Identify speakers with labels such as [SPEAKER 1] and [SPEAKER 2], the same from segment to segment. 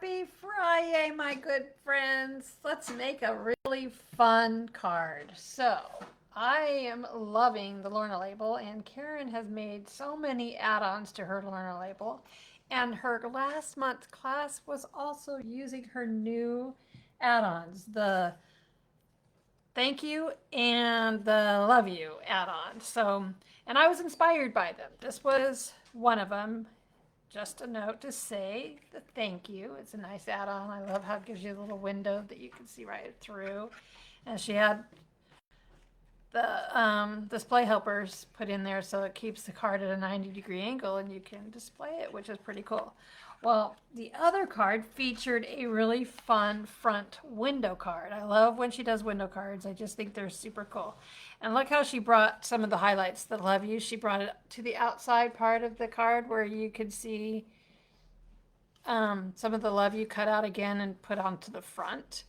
[SPEAKER 1] Happy Friday, my good friends. Let's make a really fun card. So, I am loving the Lorna label, and Karen has made so many add-ons to her Lorna label. And her last month class was also using her new add-ons, the thank you and the love you add-on. So, and I was inspired by them. This was one of them. Just a note to say the thank you. It's a nice add-on. I love how it gives you a little window that you can see right through. And she had the display helpers put in there so it keeps the card at a 90-degree angle and you can display it, which is pretty cool. Well, the other card featured a really fun front window card. I love when she does window cards. I just think they're super cool. And look how she brought some of the highlights, the love you. She brought it to the outside part of the card where you could see some of the love you cut out again and put onto the front.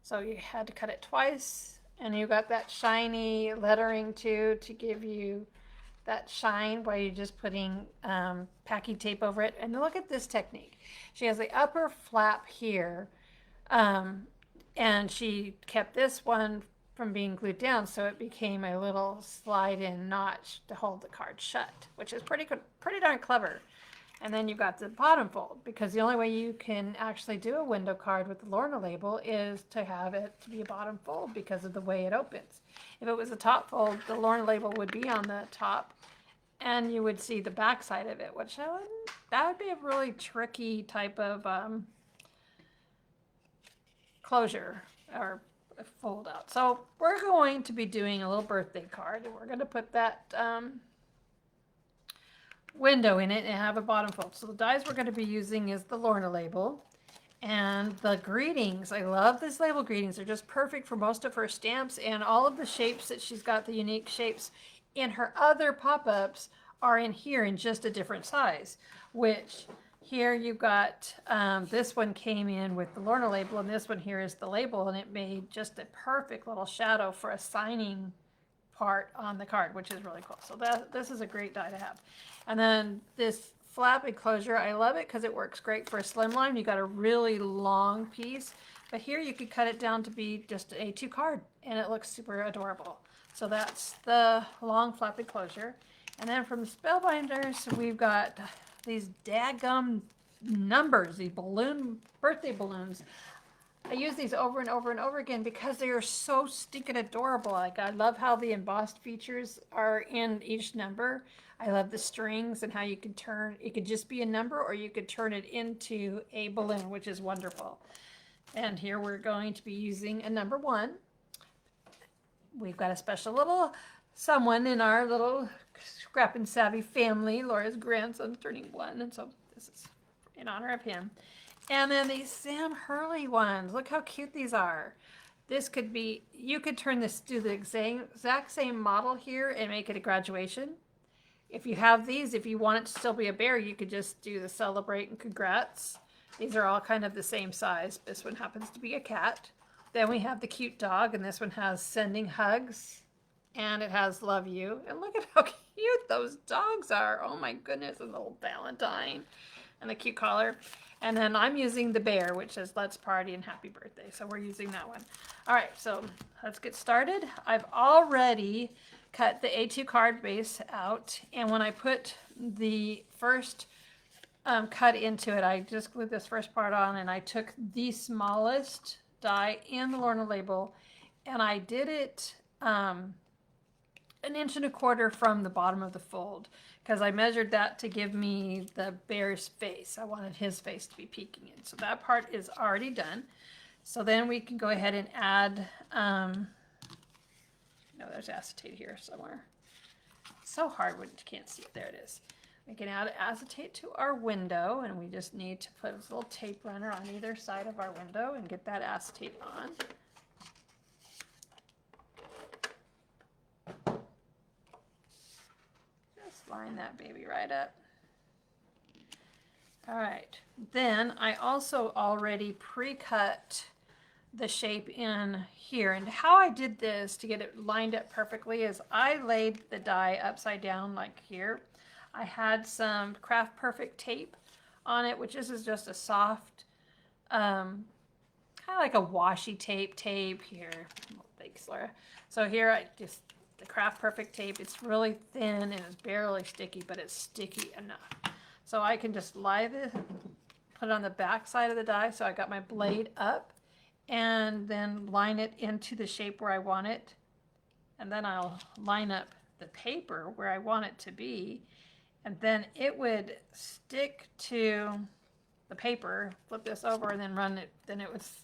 [SPEAKER 1] So you had to cut it twice. And you got that shiny lettering too to give you that shine while you're just putting packing tape over it. And look at this technique. She has the upper flap here, and she kept this one from being glued down, so it became a little slide-in notch to hold the card shut, which is pretty darn clever. And then you've got the bottom fold, because the only way you can actually do a window card with the Lorna label is to have it to be a bottom fold because of the way it opens. If it was a top fold, the Lorna label would be on the top and you would see the back side of it, which that would be a really tricky type of closure or fold out. So we're going to be doing a little birthday card, and we're going to put that window in it and have a bottom fold. So the dies we're going to be using is the Lorna label and the greetings. I love this label greetings. They're just perfect for most of her stamps, and all of the shapes that she's got, the unique shapes in her other pop-ups, are in here in just a different size, which here you've got this one came in with the Lorna label, and this one here is the label, and it made just a perfect little shadow for a signing part on the card, which is really cool. So this is a great die to have. And then this flap enclosure, I love it because it works great for a slimline. You got a really long piece, but here you could cut it down to be just an A2 card, and it looks super adorable. So that's the long flap enclosure. And then from the Spellbinders, we've got these daggum numbers, these birthday balloons. I use these over and over and over again because they are so stinking adorable. Like, I love how the embossed features are in each number. I love the strings and how you can turn, it could just be a number or you could turn it into a balloon, which is wonderful. And here we're going to be using a number 1. We've got a special little someone in our little Scrap and Savvy family. Laura's grandson turning 1, and so this is in honor of him. And then these Sam Hurley ones. Look how cute these are. This could be, you could turn this, do the exact same model here and make it a graduation. If you have these, if you want it to still be a bear, you could just do the celebrate and congrats. These are all kind of the same size. This one happens to be a cat. Then we have the cute dog, and this one has sending hugs, and it has love you. And look at how cute those dogs are. Oh my goodness, and the little Valentine and the cute collar. And then I'm using the bear, which says let's party and happy birthday. So we're using that one. All right, so let's get started. I've already cut the A2 card base out, and when I put the first cut into it, I just glued this first part on, and I took the smallest die in the Lorna label, and I did it 1.25 inches from the bottom of the fold, because I measured that to give me the bear's face. I wanted his face to be peeking in. So that part is already done. So then we can go ahead and add, no, there's acetate here somewhere. It's so hard when you can't see it. There it is. We can add acetate to our window, and we just need to put a little tape runner on either side of our window and get that acetate on. Just line that baby right up. All right, then I also already pre-cut the shape in here, and how I did this to get it lined up perfectly is I laid the die upside down like here. I had some Craft Perfect tape on it, which this is just a soft kind of like a washi tape here. Thanks, Laura. So here I just, the Craft Perfect tape, it's really thin and it's barely sticky, but it's sticky enough. So I can just lie this, put it on the back side of the die. So I got my blade up and then line it into the shape where I want it. And then I'll line up the paper where I want it to be. And then it would stick to the paper, flip this over and then run it. Then it's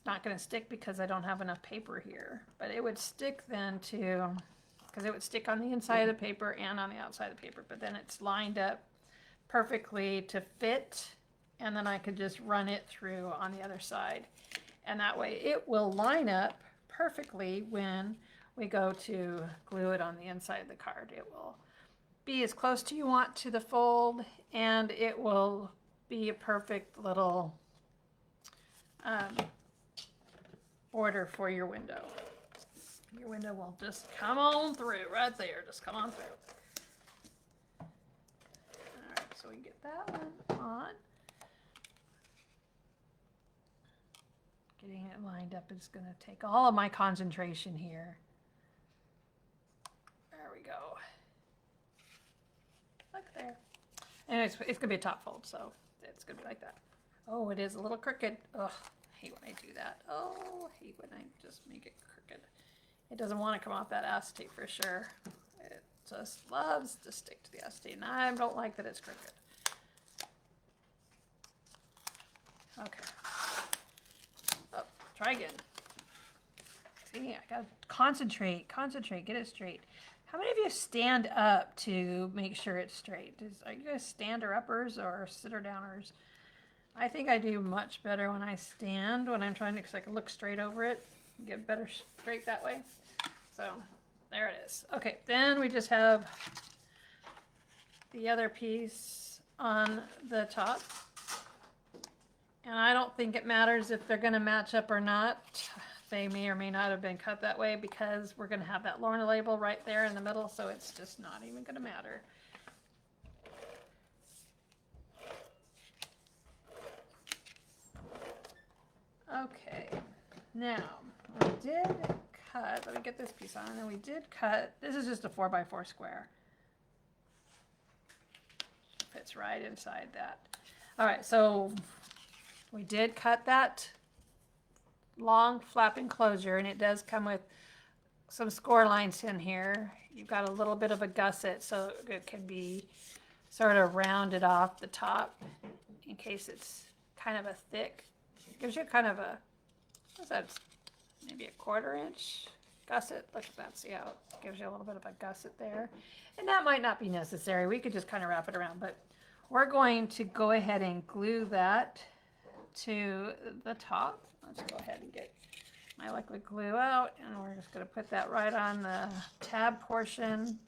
[SPEAKER 1] not going to stick because I don't have enough paper here. But it would stick then to, because it would stick on the inside of the paper and on the outside of the paper. But then it's lined up perfectly to fit. And then I could just run it through on the other side. And that way it will line up perfectly when we go to glue it on the inside of the card. It will be as close to you want to the fold, and it will be a perfect little border for your window. Your window will just come on through right there. Just come on through. All right, so we get that one on. Getting it lined up is going to take all of my concentration here. There we go. Look there. And it's going to be a top fold, so it's going to be like that. Oh, it is a little crooked. Ugh, I hate when I do that. Oh, I hate when I just make it crooked. It doesn't want to come off that acetate for sure. It just loves to stick to the acetate, and I don't like that it's crooked. Okay. Oh, try again. See, I got to concentrate, get it straight. How many of you stand up to make sure it's straight? Are you guys stander-uppers or sitter-downers? I think I do much better when I stand, when I'm trying to, because I can look straight over it, get better straight that way. So there it is. Okay, then we just have the other piece on the top. And I don't think it matters if they're going to match up or not. They may or may not have been cut that way because we're going to have that Lorna label right there in the middle, so it's just not even going to matter. Okay, now we did cut, let me get this piece on, and then we did cut, this is just a 4x4 square. Fits right inside that. All right, so we did cut that long flap enclosure, and it does come with some score lines in here. You've got a little bit of a gusset so it can be sort of rounded off the top in case it's kind of a thick. It gives you kind of a, what's that, maybe a 1/4 inch gusset. Look at that, see how it gives you a little bit of a gusset there. And that might not be necessary. We could just kind of wrap it around, but we're going to go ahead and glue that to the top. Let's go ahead and get my liquid glue out, and we're just going to put that right on the tab portion.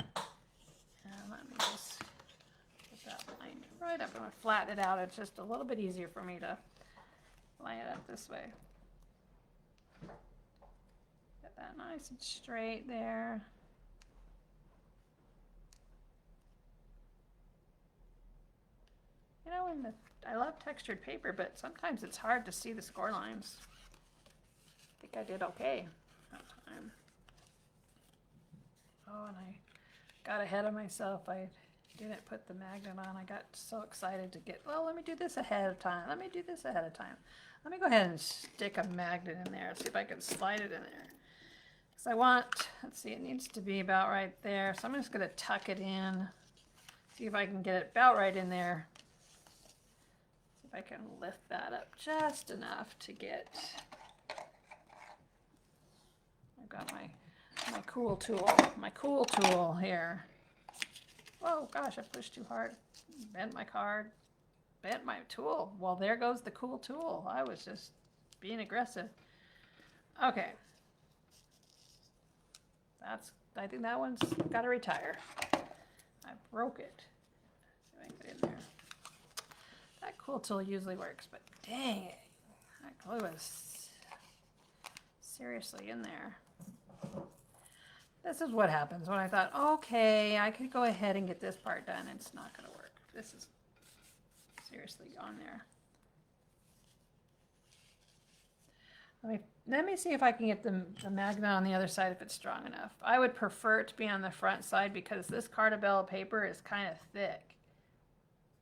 [SPEAKER 1] And let me just put that lined right up. I'm going to flatten it out. It's just a little bit easier for me to line it up this way. Get that nice and straight there. You know, I love textured paper, but sometimes it's hard to see the score lines. I think I did okay that time. Oh, and I got ahead of myself. I didn't put the magnet on. I got so excited to get, well, let me do this ahead of time. Let me do this ahead of time. Let me go ahead and stick a magnet in there. See if I can slide it in there. Because I want, let's see, it needs to be about right there. So I'm just going to tuck it in. See if I can get it about right in there. I can lift that up just enough to get, I've got my cool tool here. Whoa, gosh, I pushed too hard. Bent my card, bent my tool. Well, there goes the cool tool. I was just being aggressive. Okay. I think that one's got to retire. I broke it. See if I can get in there. That cool tool usually works, but dang it, that glue is seriously in there. This is what happens when I thought, okay, I could go ahead and get this part done. It's not going to work. this is seriously gone there. Let me see if I can get the magnet on the other side if it's strong enough. I would prefer it to be on the front side because this Cartabella paper is kind of thick.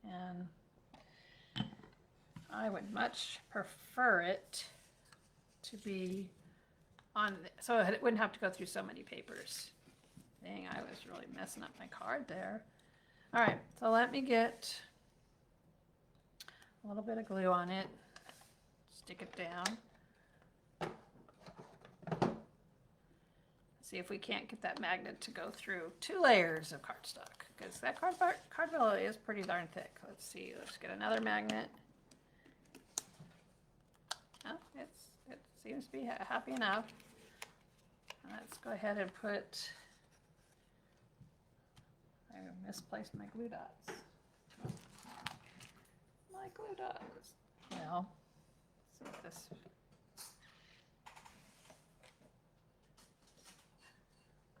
[SPEAKER 1] And I would much prefer it to be on, so it wouldn't have to go through so many papers. Dang, I was really messing up my card there. All right, so let me get a little bit of glue on it, stick it down. See if we can't get that magnet to go through 2 layers of cardstock, because that Cartabella is pretty darn thick. Let's see, let's get another magnet. Oh, it seems to be happy enough. Let's go ahead and put, I misplaced my glue dots. My glue dots. Well, let's see what this.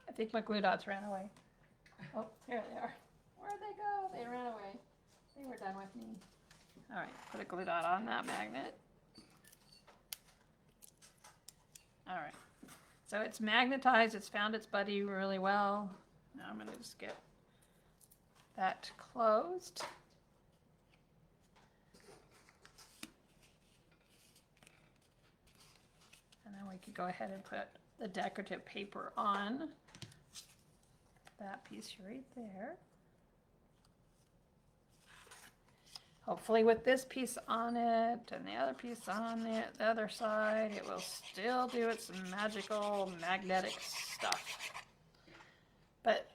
[SPEAKER 1] I think my glue dots ran away. Oh, here they are. Where'd they go? They ran away. They were done with me. All right, put a glue dot on that magnet. All right, so it's magnetized. It's found its buddy really well. Now I'm gonna just get that closed. And then we could go ahead and put the decorative paper on that piece right there. Hopefully with this piece on it and the other piece on the other side, it will still do its magical magnetic stuff. But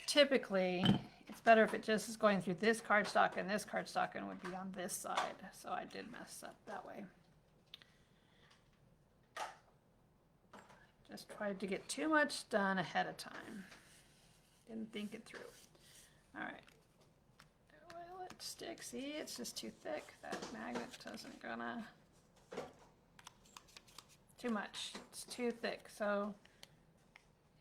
[SPEAKER 1] typically, it's better if it just is going through this cardstock and this cardstock and would be on this side. So I did mess up that way. Just tried to get too much done ahead of time. Didn't think it through. All right. Will it stick? See, it's just too thick. That magnet isn't gonna. Too much. It's too thick. So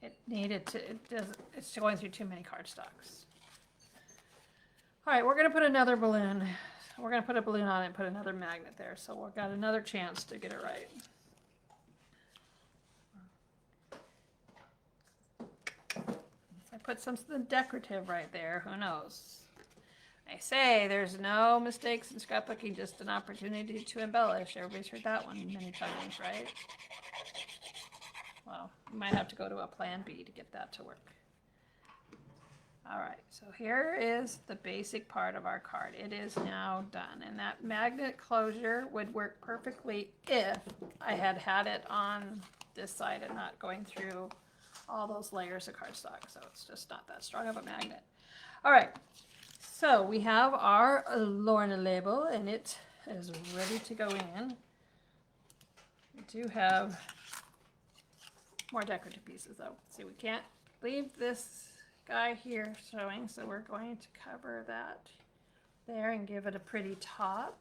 [SPEAKER 1] it needed to. It doesn't. It's going through too many cardstocks. All right, we're gonna put another balloon. We're gonna put a balloon on it and put another magnet there. So we've got another chance to get it right. Put something decorative right there, who knows? I say there's no mistakes in scrapbooking, just an opportunity to embellish. Everybody's heard that one many times, right? Well, you might have to go to a plan B to get that to work. All right, so here is the basic part of our card. It is now done, and that magnet closure would work perfectly if I had had it on this side and not going through all those layers of cardstock, so it's just not that strong of a magnet. All right, so we have our Lorna label, and it is ready to go in. We do have more decorative pieces, though. See, we can't leave this guy here showing, so we're going to cover that there and give it a pretty top.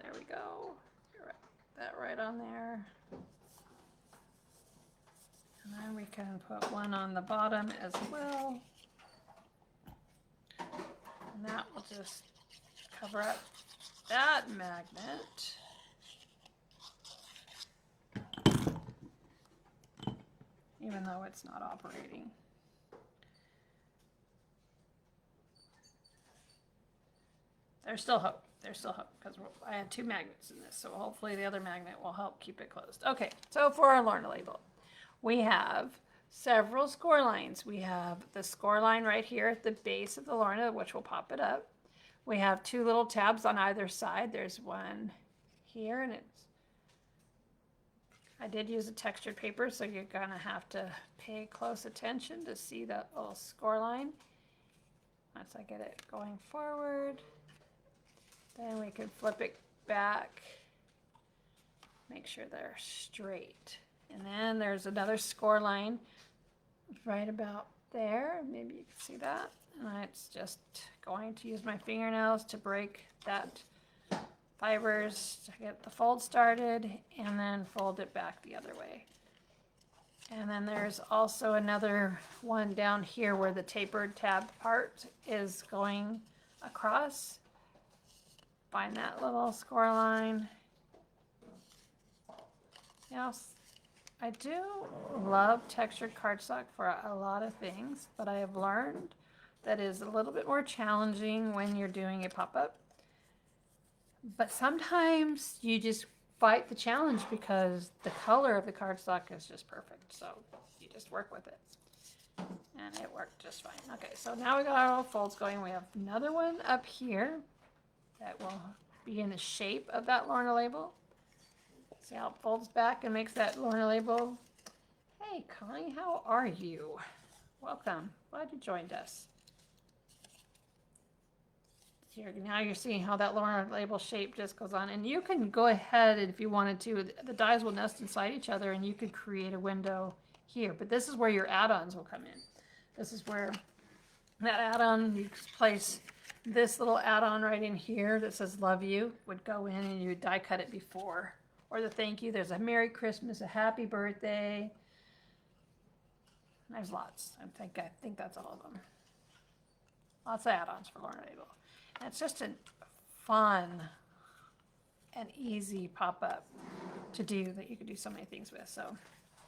[SPEAKER 1] There we go. That right on there. And then we can put one on the bottom as well. And that will just cover up that magnet. Even though it's not operating. There's still hope. There's still hope because I had 2 magnets in this, so hopefully the other magnet will help keep it closed. Okay, so for our Lorna label, we have several score lines. We have the score line right here at the base of the Lorna, which will pop it up. We have 2 little tabs on either side. There's one here, and I did use a textured paper, so you're gonna have to pay close attention to see the little score line. Once I get it going forward, then we can flip it back, make sure they're straight. And then there's another score line right about there. Maybe you can see that. And it's just going to use my fingernails to break that fibers to get the fold started, and then fold it back the other way. And then there's also another one down here where the tapered tab part is going across. Find that little score line. Yes, I do love textured cardstock for a lot of things, but I have learned that is a little bit more challenging when you're doing a pop-up. But sometimes you just fight the challenge because the color of the cardstock is just perfect. So you just work with it. And it worked just fine. Okay, so now we got our little folds going. We have another one up here that will be in the shape of that Lorna label. See how it folds back and makes that Lorna label. Hey, Connie, how are you? Welcome. Glad you joined us. Here, now you're seeing how that Lorna label shape just goes on. And you can go ahead, if you wanted to, the dies will nest inside each other and you could create a window here. But this is where your add-ons will come in. This is where that add-on, you place this little add-on right in here that says love you, would go in and you would die cut it before. Or the thank you, there's a Merry Christmas, a Happy Birthday. There's lots. I think that's all of them. Lots of add-ons for Lorna label. And it's just a fun and easy pop-up to do that you can do so many things with. So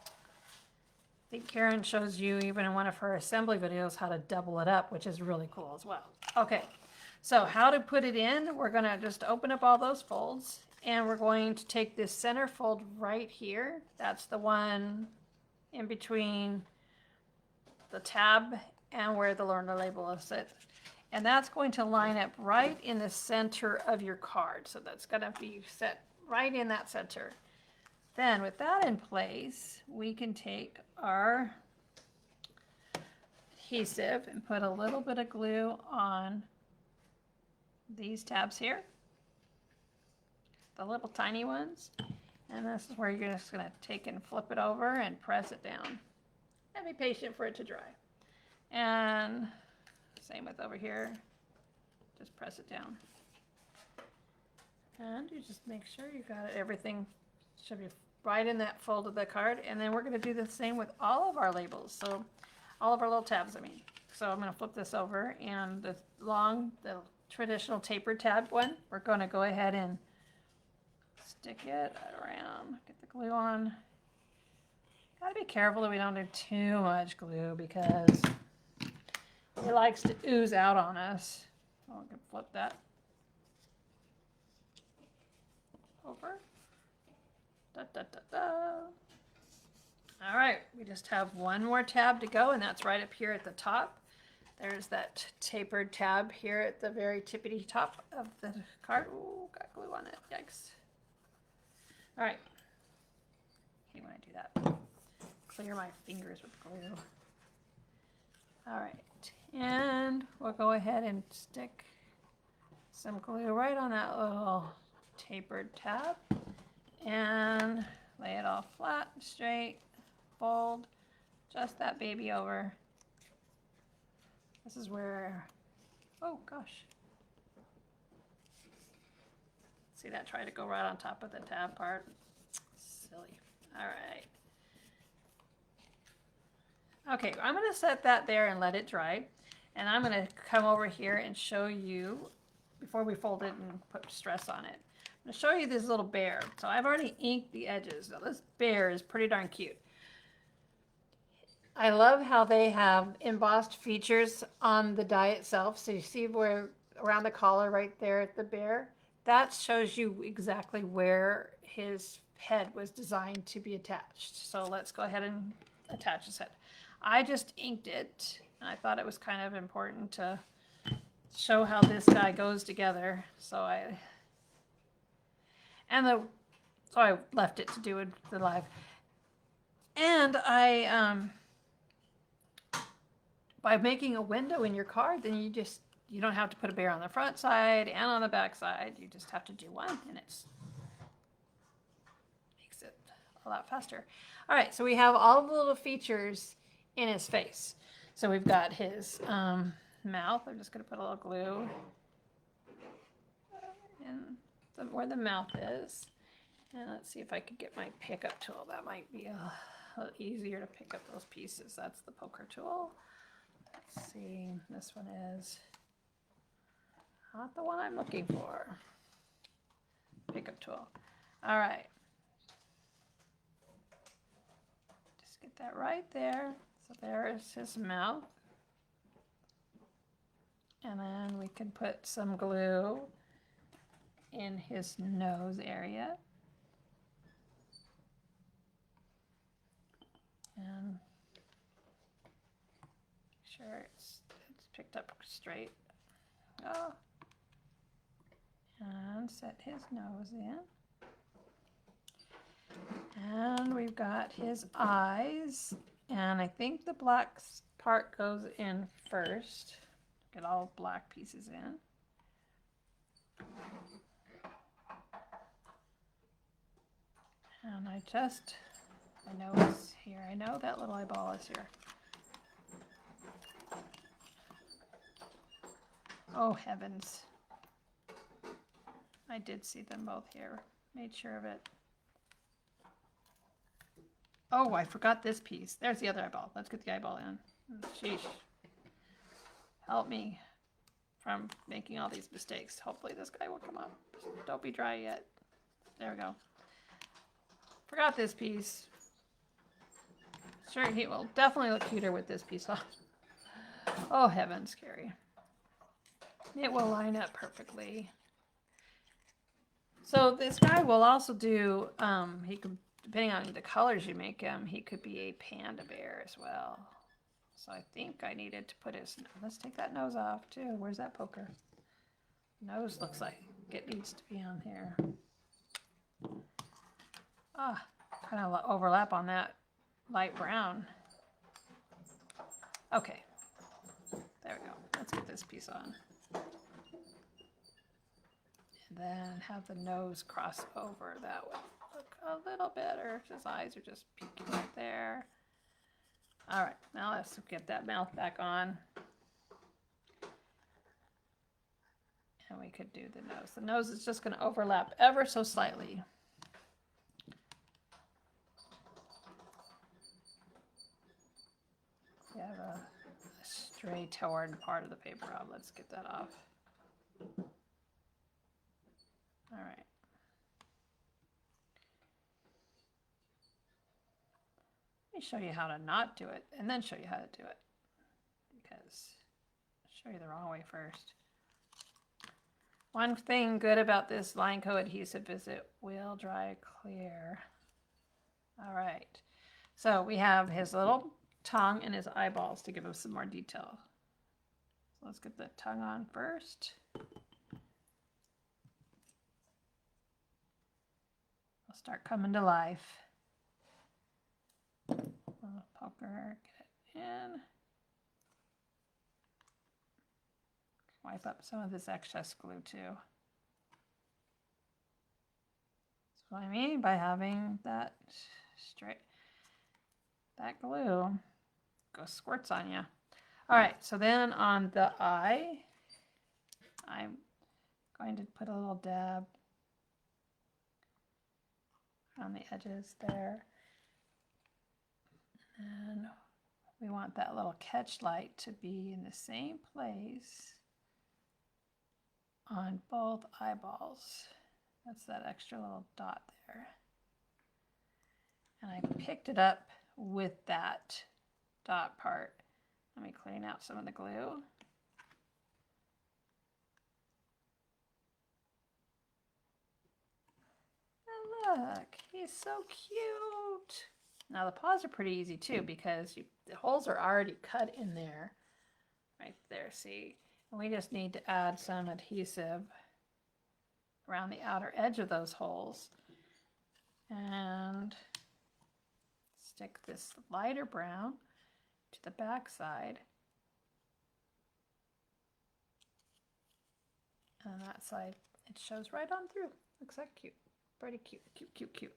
[SPEAKER 1] I think Karen shows you even in one of her assembly videos how to double it up, which is really cool as well. Okay, so how to put it in, we're gonna just open up all those folds and we're going to take this center fold right here. That's the one in between the tab and where the Lorna label is set. And that's going to line up right in the center of your card. So that's gonna be set right in that center. Then with that in place, we can take our adhesive and put a little bit of glue on these tabs here, the little tiny ones. And this is where you're just gonna take and flip it over and press it down. And be patient for it to dry. And same with over here, just press it down. And you just make sure you got it. Everything should be right in that fold of the card. And then we're gonna do the same with all of our labels. So all of our little tabs, I mean. So I'm gonna flip this over and the traditional tapered tab one, we're gonna go ahead and stick it around, get the glue on. Gotta be careful that we don't do too much glue because it likes to ooze out on us. Oh, I can flip that over. Da, da, da, da. All right, we just have one more tab to go, and that's right up here at the top. There's that tapered tab here at the very tippity top of the card. Ooh, got glue on it, yikes. All right, I hate when I do that. Clear my fingers with glue. All right. And we'll go ahead and stick some glue right on that little tapered tab and lay it all flat, straight, fold just that baby over. This is where, oh gosh. See that? Try to go right on top of the tab part. Silly. All right. Okay, I'm going to set that there and let it dry. And I'm going to come over here and show you, before we fold it and put stress on it, I'm going to show you this little bear. So I've already inked the edges. Now this bear is pretty darn cute. I love how they have embossed features on the die itself. So you see where around the collar right there at the bear, that shows you exactly where his head was designed to be attached. So let's go ahead and attach his head. I just inked it. I thought it was kind of important to show how this guy goes together. So I left it to do it the live. And by making a window in your card, then you don't have to put a bear on the front side and on the back side. You just have to do one, and it makes it a lot faster. All right, so we have all the little features in his face. So we've got his mouth. I'm just going to put a little glue in where the mouth is. And let's see if I could get my pickup tool. That might be a little easier to pick up those pieces. That's the poker tool. Let's see, this one is not the one I'm looking for. Pickup tool. All right. Just get that right there. So there is his mouth. And then we can put some glue in his nose area. And make sure it's picked up straight. Oh. And set his nose in. And we've got his eyes. And I think the black part goes in first. Get all black pieces in. And I know it's here. I know that little eyeball is here. Oh, heavens. I did see them both here. Made sure of it. Oh, I forgot this piece. There's the other eyeball. Let's get the eyeball in. Sheesh. Help me from making all these mistakes. Hopefully this guy will come up. Don't be dry yet. There we go. Forgot this piece. Sure, he will definitely look cuter with this piece on. Oh, heavens, Carrie. It will line up perfectly. So this guy will also do, he could, depending on the colors you make him, he could be a panda bear as well. So I think I needed to put his, let's take that nose off too. Where's that poker? Nose looks like it needs to be on here. Ah, kind of overlap on that light brown. Okay, there we go. Let's get this piece on. And then have the nose cross over. That would look a little better. His eyes are just peeking right there. All right, now let's get that mouth back on. And we could do the nose. The nose is just going to overlap ever so slightly. We have a stray torn part of the paper off. Let's get that off. All right. Let me show you how to not do it and then show you how to do it, because I'll show you the wrong way first. One thing good about this line co-adhesive is it will dry clear. All right. So we have his little tongue and his eyeballs to give us some more detail. So let's get the tongue on first. It'll start coming to life. Little poker, get it in. Wipe up some of this excess glue too. That's what I mean by having that glue go squirts on you. All right, so then on the eye, I'm going to put a little dab around the edges there. And we want that little catch light to be in the same place on both eyeballs. That's that extra little dot there. And I picked it up with that dot part. Let me clean out some of the glue. And look, he's so cute. Now the paws are pretty easy too, because the holes are already cut in there. Right there, see? And we just need to add some adhesive around the outer edge of those holes. And stick this lighter brown to the back side. And that side, it shows right on through. Looks like cute. Pretty cute, cute, cute, cute.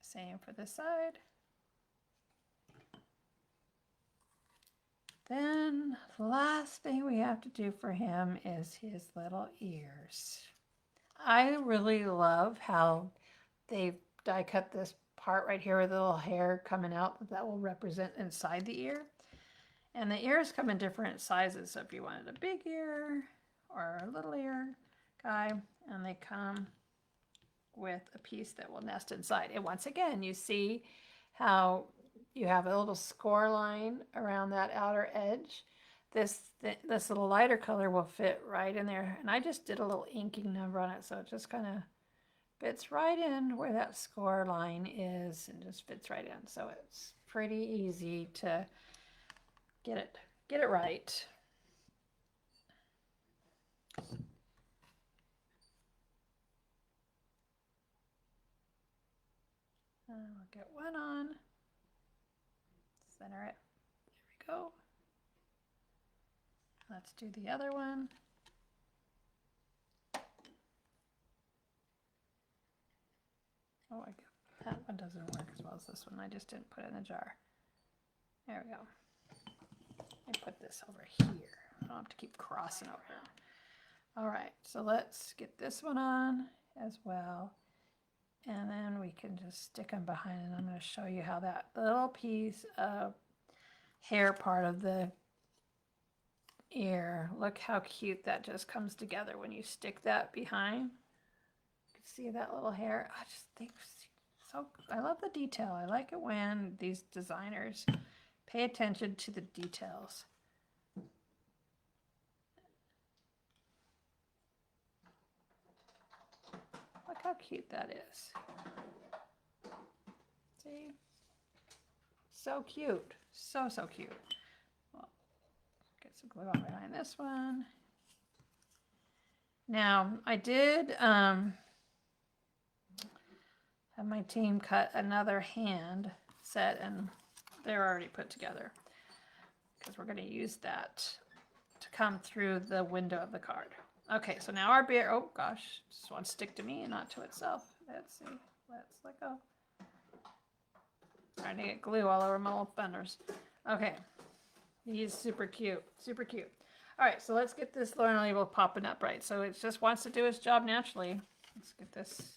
[SPEAKER 1] Same for this side. Then the last thing we have to do for him is his little ears. I really love how they die cut this part right here with the little hair coming out that will represent inside the ear. And the ears come in different sizes. So if you wanted a big ear or a little ear guy, and they come with a piece that will nest inside. And once again, you see how you have a little score line around that outer edge. This little lighter color will fit right in there. And I just did a little inking number on it, so it just kind of fits right in where that score line is and just fits right in. So it's pretty easy to get it right. I'll get one on, center it, there we go. Let's do the other one. Oh, that one doesn't work as well as this one. I just didn't put it in the jar. There we go. I put this over here. I don't have to keep crossing over. All right, so let's get this one on as well. And then we can just stick them behind, and I'm going to show you how that little piece of hair part of the ear, look how cute that just comes together when you stick that behind. You can see that little hair. I just think so. I love the detail. I like it when these designers pay attention to the details. Look how cute that is. See? So cute. So cute. Well, get some glue on behind this one. Now, I did have my team cut another hand set, and they're already put together because we're going to use that to come through the window of the card. Okay, so now our bear, oh gosh, just wants to stick to me and not to itself. Let's see, let's let go. Trying to get glue all over my little fenders. Okay, he's super cute, super cute. All right, so let's get this Lorna label popping up right. So it just wants to do its job naturally. Let's get this,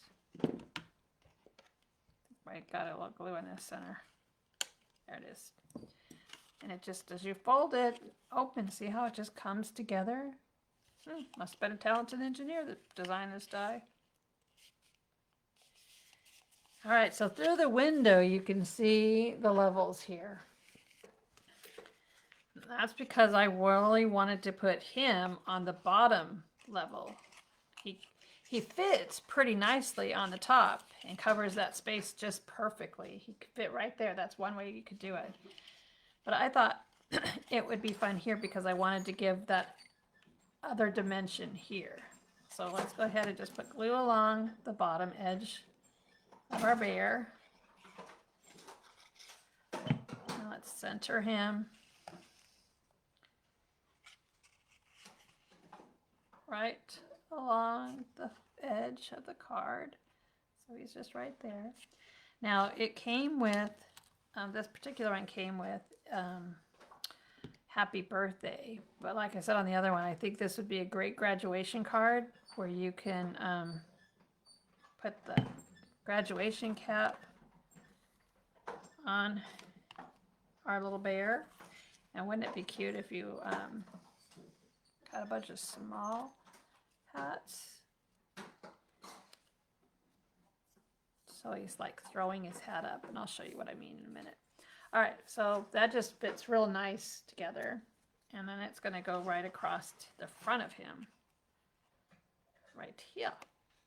[SPEAKER 1] I got a little glue in this center. There it is. And it just, as you fold it open, see how it just comes together? Must have been a talented engineer that designed this die. All right, so through the window, you can see the levels here. That's because I really wanted to put him on the bottom level. He fits pretty nicely on the top and covers that space just perfectly. He could fit right there. That's one way you could do it. But I thought it would be fun here because I wanted to give that other dimension here. So let's go ahead and just put glue along the bottom edge of our bear. Now let's center him right along the edge of the card. So he's just right there. Now it came with, this particular one came with happy birthday. But like I said on the other one, I think this would be a great graduation card where you can put the graduation cap on our little bear. And wouldn't it be cute if you got a bunch of small hats? So he's like throwing his hat up, and I'll show you what I mean in a minute. All right, so that just fits real nice together. And then it's going to go right across the front of him. Right here.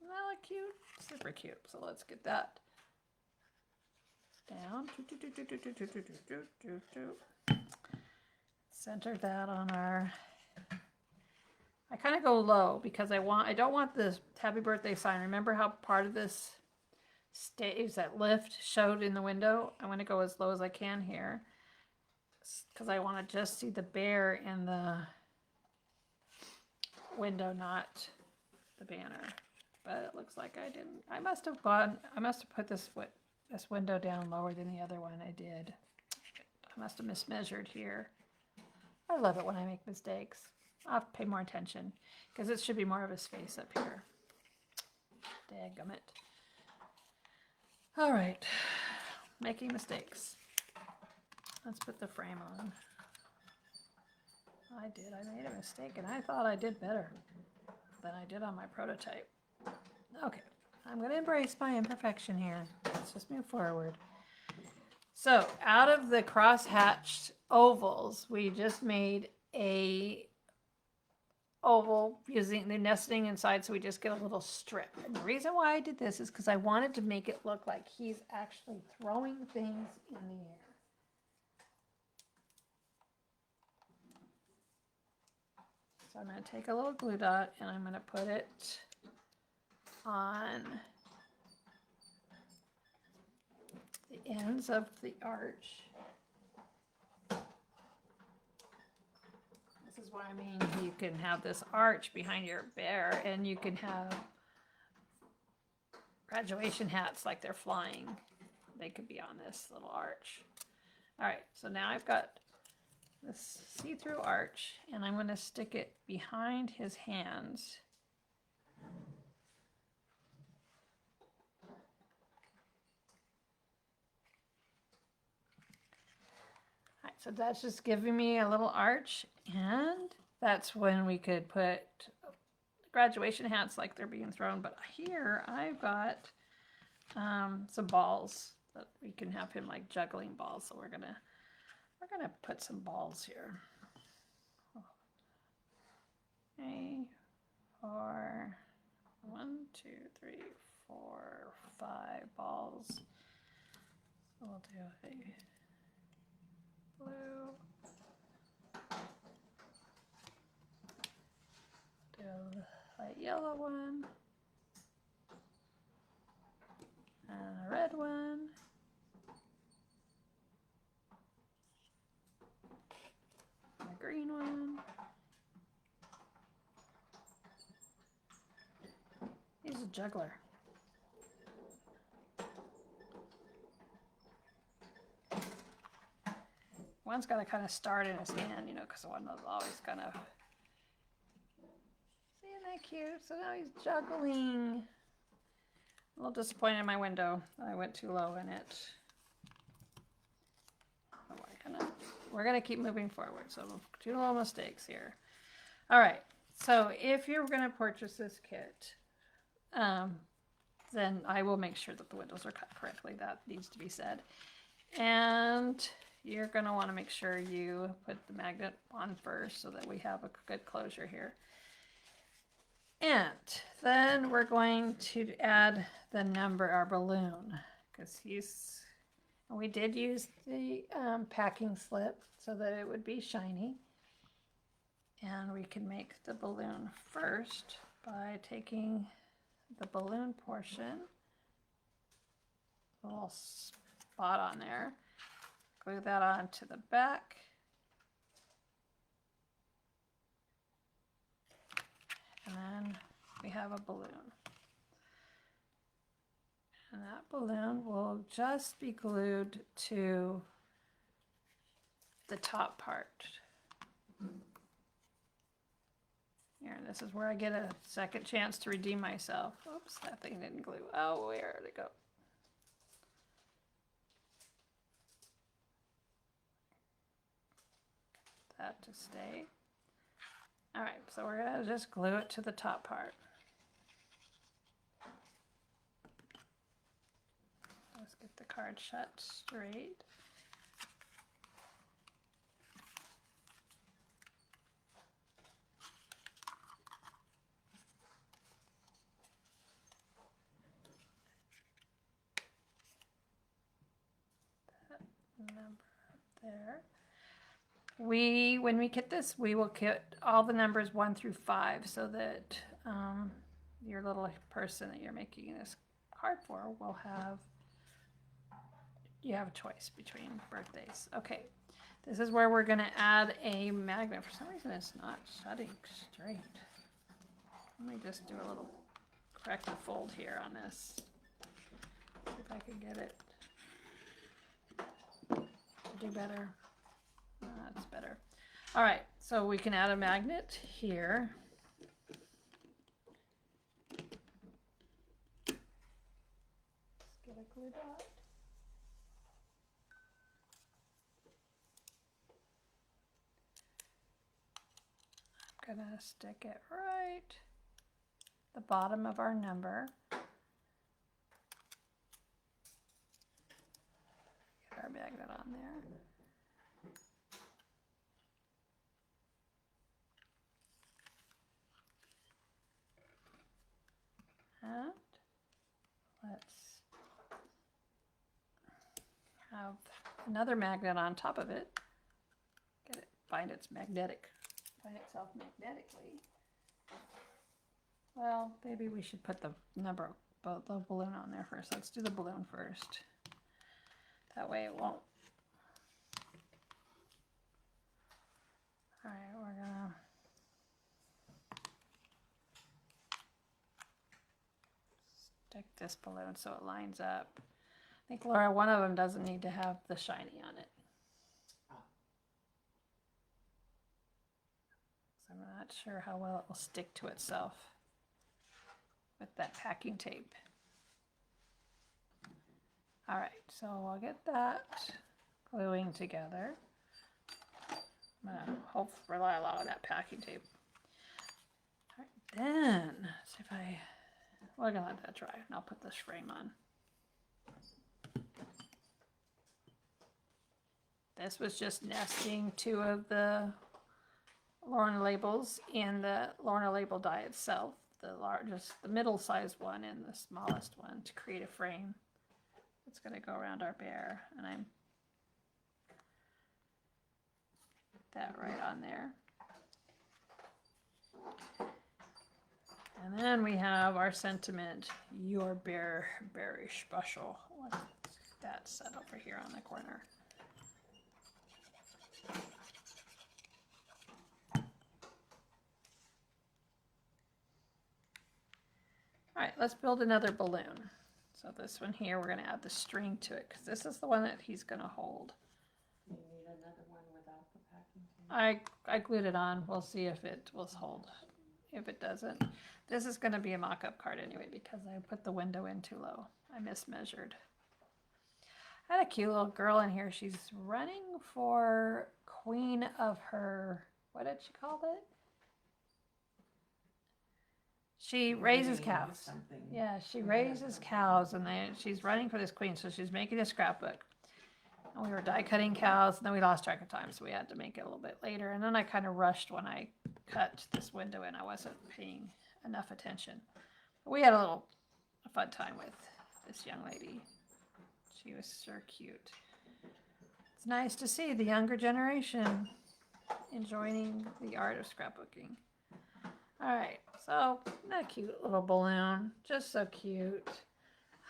[SPEAKER 1] Isn't that look cute? Super cute. So let's get that down. Center that on our... I kind of go low because I don't want this happy birthday sign. Remember how part of this stays, that lift showed in the window? I'm going to go as low as I can here because I want to just see the bear in the window, not the banner. But it looks like I didn't. I must have put this window down lower than the other one. I did. I must have mismeasured here. I love it when I make mistakes. I'll have to pay more attention because it should be more of his face up here. Dadgummit. All right, making mistakes. Let's put the frame on. I made a mistake and I thought I did better than I did on my prototype. Okay, I'm gonna embrace my imperfection here. Let's just move forward. So out of the cross-hatched ovals, we just made a oval using the nesting inside, so we just get a little strip. And the reason why I did this is because I wanted to make it look like he's actually throwing things in the air. So I'm going to take a little glue dot and I'm going to put it on the ends of the arch. This is what I mean. You can have this arch behind your bear and you can have graduation hats like they're flying. They could be on this little arch. All right, so now I've got this see-through arch and I'm going to stick it behind his hands. All right, so that's just giving me a little arch, and that's when we could put graduation hats like they're being thrown. But here I've got some balls that we can have him like juggling balls. So we're gonna put some balls here. Okay, 4, 1, 2, 3, 4, 5 balls. So we'll do a blue, do a light yellow one, and a red one, and a green one. He's a juggler. One's got to kind of start in his hand, you know, because the one was always kind of. Isn't that cute? So now he's juggling. A little disappointed in my window. I went too low in it. We're gonna keep moving forward. So 2 little mistakes here. All right. So if you're gonna purchase this kit, then I will make sure that the windows are cut correctly. That needs to be said. And you're going to want to make sure you put the magnet on first so that we have a good closure here. And then we're going to add the number, our balloon, because we did use the packing slip so that it would be shiny. And we can make the balloon first by taking the balloon portion, a little spot on there, glue that onto the back, and then we have a balloon. And that balloon will just be glued to the top part. Here, this is where I get a second chance to redeem myself. Oops, that thing didn't glue. Oh, where did it go? That to stay. All right, so we're gonna just glue it to the top part. Let's get the card shut straight. Number there. When we kit this, we will kit all the numbers 1 through 5 so that your little person that you're making this card for will have, you have a choice between birthdays. Okay, this is where we're going to add a magnet. For some reason it's not shutting straight. Let me just do a little corrective fold here on this. See if I can get it. Do better. That's better. All right, so we can add a magnet here. Let's get a glue dot. I'm gonna stick it right the bottom of our number. Get our magnet on there. And let's have another magnet on top of it. Get it, find itself magnetically. Well, maybe we should put the balloon on there first. Let's do the balloon first. That way it won't. All right, we're gonna stick this balloon so it lines up. I think, Laura, one of them doesn't need to have the shiny on it. So I'm not sure how well it will stick to itself with that packing tape. All right, so I'll get that gluing together. I'm gonna rely a lot on that packing tape. All right, then see if we're gonna let that dry, and I'll put this frame on. This was just nesting 2 of the Lorna labels in the Lorna label die itself, the middle-sized one and the smallest one, to create a frame. It's going to go around our bear, and I'm put that right on there. And then we have our sentiment, your Beary Special. Let's get that set over here on the corner. All right, let's build another balloon. So this one here, we're going to add the string to it, because this is the one that he's going to hold.
[SPEAKER 2] You need another one without the packing tape?
[SPEAKER 1] I glued it on. We'll see if it will hold. If it doesn't, this is going to be a mock-up card anyway, because I put the window in too low. I mismeasured. I had a cute little girl in here. She's running for queen of her, what did she call it? She raises cows. Yeah, she raises cows, and she's running for this queen, so she's making a scrapbook. And we were die cutting cows, and then we lost track of time, so we had to make it a little bit later. And then I kind of rushed when I cut this window in. I wasn't paying enough attention. But we had a fun time with this young lady. She was so cute. It's nice to see the younger generation enjoying the art of scrapbooking. All right, so that cute little balloon, just so cute.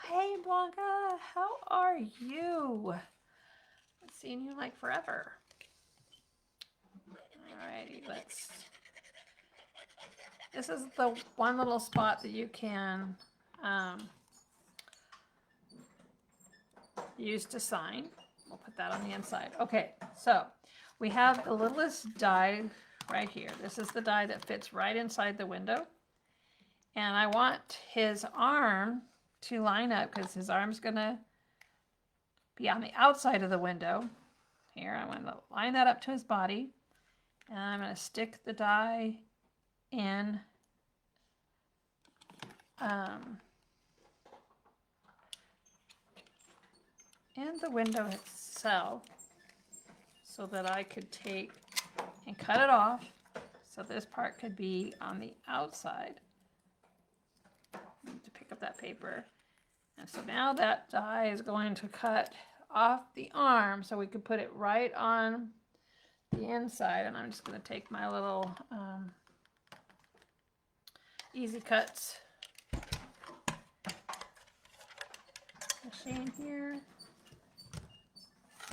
[SPEAKER 1] Hey, Blanca, how are you? I've seen you like forever. All righty, this is the one little spot that you can use to sign. We'll put that on the inside. Okay, so we have the littlest die right here. This is the die that fits right inside the window. And I want his arm to line up, because his arm's going to be on the outside of the window. Here, I'm going to line that up to his body. And I'm going to stick the die in the window itself, so that I could take and cut it off, so this part could be on the outside. I need to pick up that paper. And so now that die is going to cut off the arm, so we could put it right on the inside. And I'm just going to take my little Easy Cuts machine here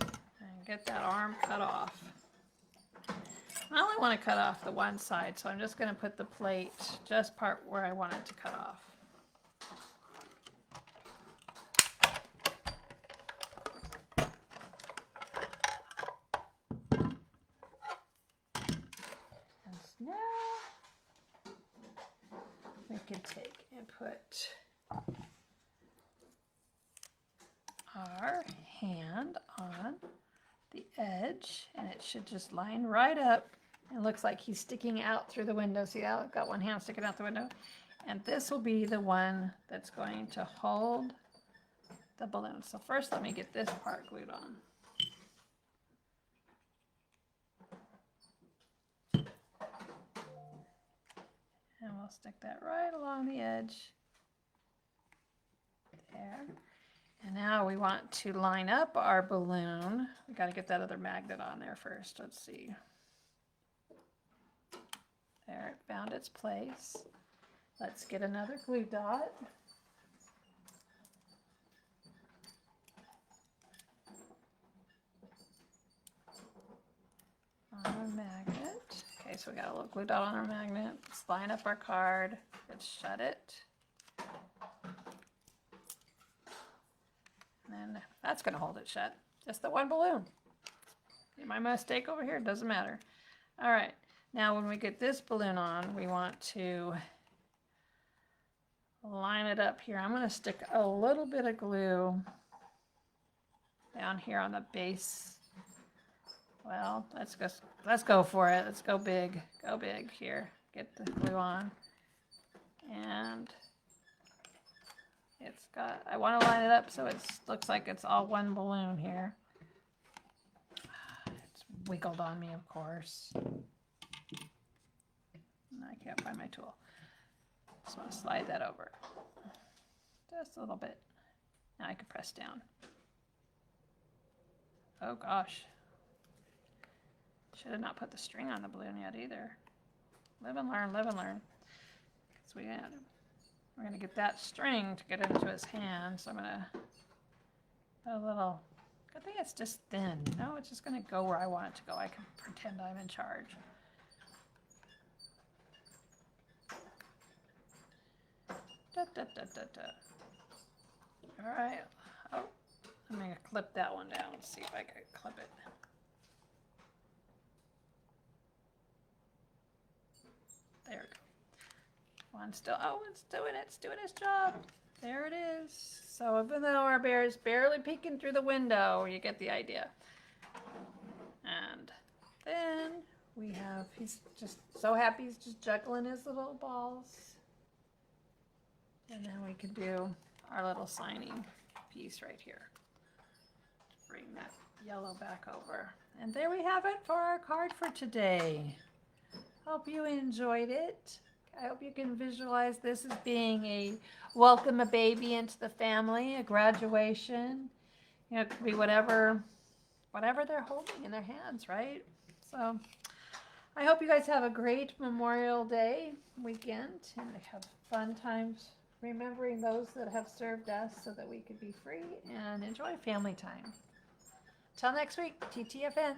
[SPEAKER 1] and get that arm cut off. I only want to cut off the one side, so I'm just going to put the plate just part where I want it to cut off. we could take and put our hand on the edge, and it should just line right up. It looks like he's sticking out through the window. See how I've got one hand sticking out the window? And this will be the one that's going to hold the balloon. So first let me get this part glued on. And we'll stick that right along the edge. There. And now we want to line up our balloon. We got to get that other magnet on there first. Let's see. There, it found its place. Let's get another glue dot. On our magnet. Okay, so we got a little glue dot on our magnet. Let's line up our card. Let's shut it. And then that's going to hold it shut. Just the one balloon. My mistake over here, doesn't matter. All right, now when we get this balloon on, we want to line it up here. I'm going to stick a little bit of glue down here on the base. Well, let's go for it. Let's go big. Go big here. Get the glue on. And it's got, I want to line it up so it looks like it's all one balloon here. It's wiggled on me, of course. I can't find my tool. Just want to slide that over. Just a little bit. Now I can press down. Oh gosh. Should have not put the string on the balloon yet either. Live and learn, live and learn. So we're going to get that string to get into his hand. So I'm going to put a little, good thing it's just thin. No, it's just going to go where I want it to go. I can pretend I'm in charge. Da, da, da, da, da. All right. Oh, I'm going to clip that one down. Let's see if I can clip it. There we go. One still. Oh, it's doing its job. There it is. So even though our bear is barely peeking through the window, you get the idea. And then we have, he's just so happy he's just juggling his little balls. And then we can do our little signing piece right here. Bring that yellow back over. And there we have it for our card for today. Hope you enjoyed it. I hope you can visualize this as being a welcome a baby into the family, a graduation. You know, it could be whatever they're holding in their hands, right? So I hope you guys have a great Memorial Day weekend and have fun times remembering those that have served us so that we could be free and enjoy family time. Till next week, TTFN.